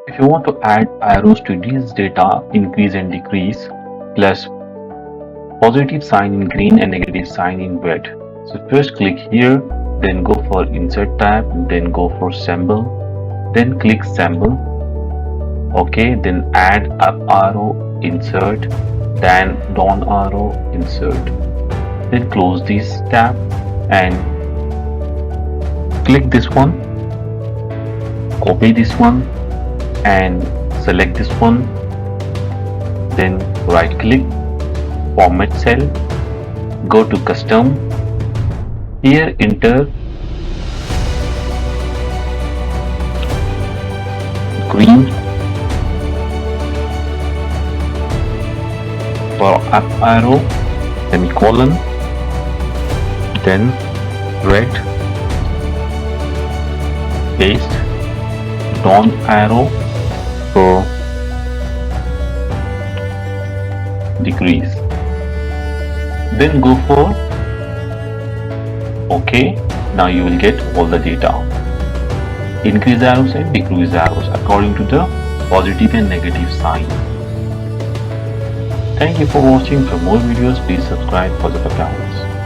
If you want to add arrows to these data, increase and decrease, plus positive sign in green and negative sign in red. So first click here, then go for insert tab, then go for symbol, then click symbol. Okay, then add up arrow, insert, then down arrow, insert. Then close this tab and click this one, copy this one and select this one, then right click, format cell, go to custom, here enter green for up arrow, semicolon, then red, paste, down arrow for decrease, then go for OK. Now you will get all the data, increase arrows and decrease arrows according to the positive and negative sign. Thank you for watching. For more videos, please subscribe for the tutorials.